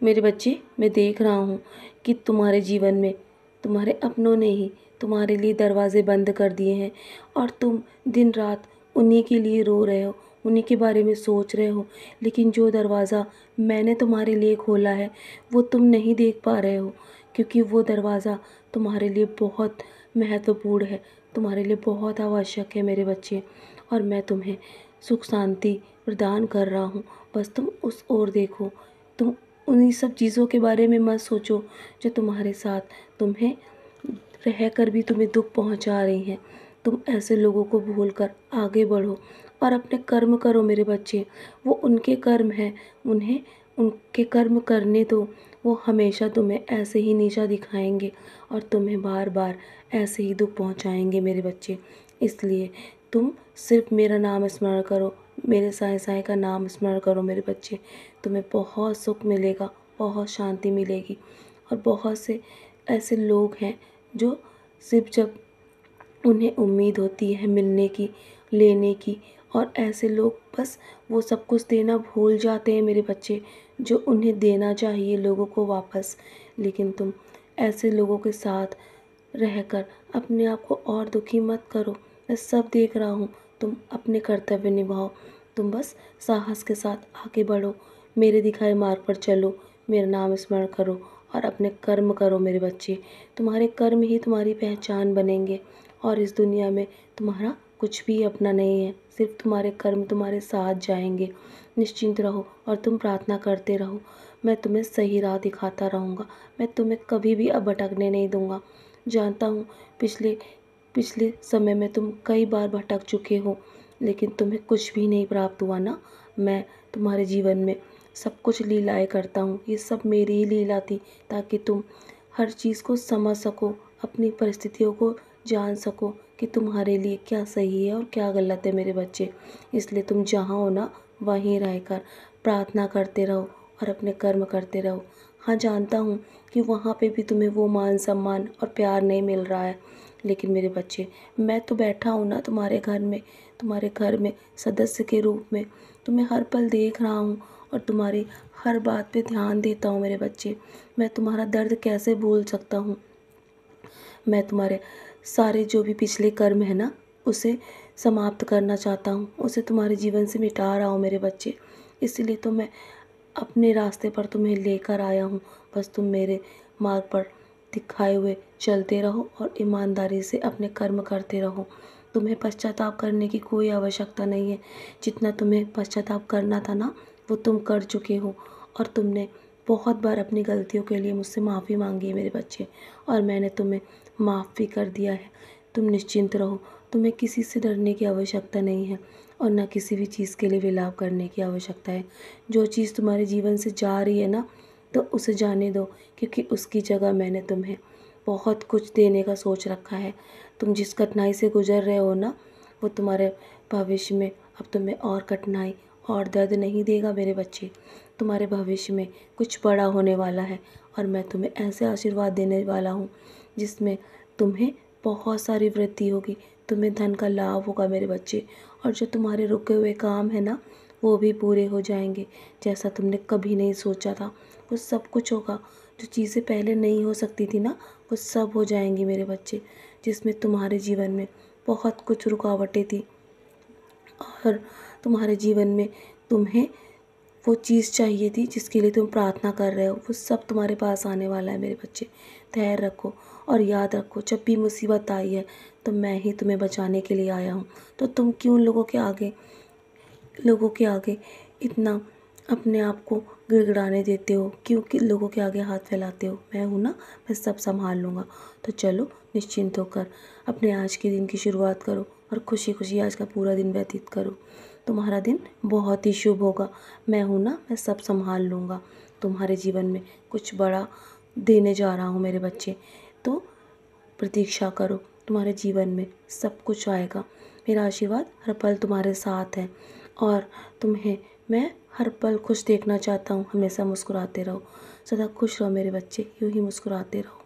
मेरे बच्चे, मैं देख रहा हूँ कि तुम्हारे जीवन में तुम्हारे अपनों ने ही तुम्हारे लिए दरवाज़े बंद कर दिए हैं और तुम दिन रात उन्हीं के लिए रो रहे हो, उन्हीं के बारे में सोच रहे हो। लेकिन जो दरवाज़ा मैंने तुम्हारे लिए खोला है वो तुम नहीं देख पा रहे हो, क्योंकि वो दरवाज़ा तुम्हारे लिए बहुत महत्वपूर्ण है, तुम्हारे लिए बहुत आवश्यक है मेरे बच्चे। और मैं तुम्हें सुख शांति प्रदान कर रहा हूँ, बस तुम उस ओर देखो। तुम उन्हीं सब चीज़ों के बारे में मत सोचो जो तुम्हारे साथ तुम्हें रह कर भी तुम्हें दुख पहुंचा रही हैं। तुम ऐसे लोगों को भूलकर आगे बढ़ो और अपने कर्म करो मेरे बच्चे। वो उनके कर्म हैं, उन्हें उनके कर्म करने दो। वो हमेशा तुम्हें ऐसे ही नीचा दिखाएंगे और तुम्हें बार बार ऐसे ही दुख पहुंचाएंगे मेरे बच्चे। इसलिए तुम सिर्फ मेरा नाम स्मरण करो, मेरे साईं साईं का नाम स्मरण करो मेरे बच्चे। तुम्हें बहुत सुख मिलेगा, बहुत शांति मिलेगी। और बहुत से ऐसे लोग हैं जो सिर्फ जब उन्हें उम्मीद होती है मिलने की, लेने की, और ऐसे लोग बस वो सब कुछ देना भूल जाते हैं मेरे बच्चे, जो उन्हें देना चाहिए लोगों को वापस। लेकिन तुम ऐसे लोगों के साथ रहकर अपने आप को और दुखी मत करो। मैं सब देख रहा हूँ, तुम अपने कर्तव्य निभाओ। तुम बस साहस के साथ आगे बढ़ो, मेरे दिखाए मार्ग पर चलो, मेरा नाम स्मरण करो और अपने कर्म करो मेरे बच्चे। तुम्हारे कर्म ही तुम्हारी पहचान बनेंगे और इस दुनिया में तुम्हारा कुछ भी अपना नहीं है, सिर्फ तुम्हारे कर्म तुम्हारे साथ जाएंगे। निश्चिंत रहो और तुम प्रार्थना करते रहो। मैं तुम्हें सही राह दिखाता रहूँगा, मैं तुम्हें कभी भी अब भटकने नहीं दूँगा। जानता हूँ पिछले पिछले समय में तुम कई बार भटक चुके हो, लेकिन तुम्हें कुछ भी नहीं प्राप्त हुआ ना। मैं तुम्हारे जीवन में सब कुछ लीलाएँ करता हूँ, ये सब मेरी ही लीला थी, ताकि तुम हर चीज़ को समझ सको, अपनी परिस्थितियों को जान सको कि तुम्हारे लिए क्या सही है और क्या गलत है मेरे बच्चे। इसलिए तुम जहाँ हो ना, वहीं रहकर प्रार्थना करते रहो और अपने कर्म करते रहो। हाँ, जानता हूँ कि वहाँ पे भी तुम्हें वो मान सम्मान और प्यार नहीं मिल रहा है, लेकिन मेरे बच्चे, मैं तो बैठा हूँ ना तुम्हारे घर में सदस्य के रूप में। तुम्हें हर पल देख रहा हूँ और तुम्हारी हर बात पे ध्यान देता हूँ मेरे बच्चे। मैं तुम्हारा दर्द कैसे भूल सकता हूँ। मैं तुम्हारे सारे जो भी पिछले कर्म है ना, उसे समाप्त करना चाहता हूँ, उसे तुम्हारे जीवन से मिटा रहा हूँ मेरे बच्चे। इसीलिए तो मैं अपने रास्ते पर तुम्हें लेकर आया हूँ। बस तुम मेरे मार्ग पर दिखाए हुए चलते रहो और ईमानदारी से अपने कर्म करते रहो। तुम्हें पश्चाताप करने की कोई आवश्यकता नहीं है। जितना तुम्हें पश्चाताप करना था ना, वो तुम कर चुके हो और तुमने बहुत बार अपनी गलतियों के लिए मुझसे माफ़ी मांगी है मेरे बच्चे, और मैंने तुम्हें माफ़ भी कर दिया है। तुम निश्चिंत रहो, तुम्हें किसी से डरने की आवश्यकता नहीं है और ना किसी भी चीज़ के लिए विलाप करने की आवश्यकता है। जो चीज़ तुम्हारे जीवन से जा रही है ना, तो उसे जाने दो, क्योंकि उसकी जगह मैंने तुम्हें बहुत कुछ देने का सोच रखा है। तुम जिस कठिनाई से गुजर रहे हो ना, वो तुम्हारे भविष्य में अब तुम्हें और कठिनाई और दर्द नहीं देगा मेरे बच्चे। तुम्हारे भविष्य में कुछ बड़ा होने वाला है और मैं तुम्हें ऐसे आशीर्वाद देने वाला हूँ जिसमें तुम्हें बहुत सारी वृद्धि होगी, तुम्हें धन का लाभ होगा मेरे बच्चे। और जो तुम्हारे रुके हुए काम है ना, वो भी पूरे हो जाएंगे, जैसा तुमने कभी नहीं सोचा था। वो सब कुछ होगा, जो चीज़ें पहले नहीं हो सकती थी ना, वो सब हो जाएंगी मेरे बच्चे। जिसमें तुम्हारे जीवन में बहुत कुछ रुकावटें थी और तुम्हारे जीवन में तुम्हें वो चीज़ चाहिए थी जिसके लिए तुम प्रार्थना कर रहे हो, वो सब तुम्हारे पास आने वाला है मेरे बच्चे। धैर्य रखो और याद रखो, जब भी मुसीबत आई है तो मैं ही तुम्हें बचाने के लिए आया हूँ। तो तुम क्यों लोगों के आगे इतना अपने आप को गिड़गिड़ाने देते हो, क्योंकि लोगों के आगे हाथ फैलाते हो। मैं हूँ ना, मैं सब संभाल लूँगा। तो चलो निश्चिंत होकर अपने आज के दिन की शुरुआत करो और खुशी खुशी आज का पूरा दिन व्यतीत करो। तुम्हारा दिन बहुत ही शुभ होगा। मैं हूँ ना, मैं सब संभाल लूँगा। तुम्हारे जीवन में कुछ बड़ा देने जा रहा हूँ मेरे बच्चे, तो प्रतीक्षा करो, तुम्हारे जीवन में सब कुछ आएगा। मेरा आशीर्वाद हर पल तुम्हारे साथ है और तुम्हें मैं हर पल खुश देखना चाहता हूँ। हमेशा मुस्कुराते रहो, सदा खुश रहो मेरे बच्चे, यूँ ही मुस्कुराते रहो।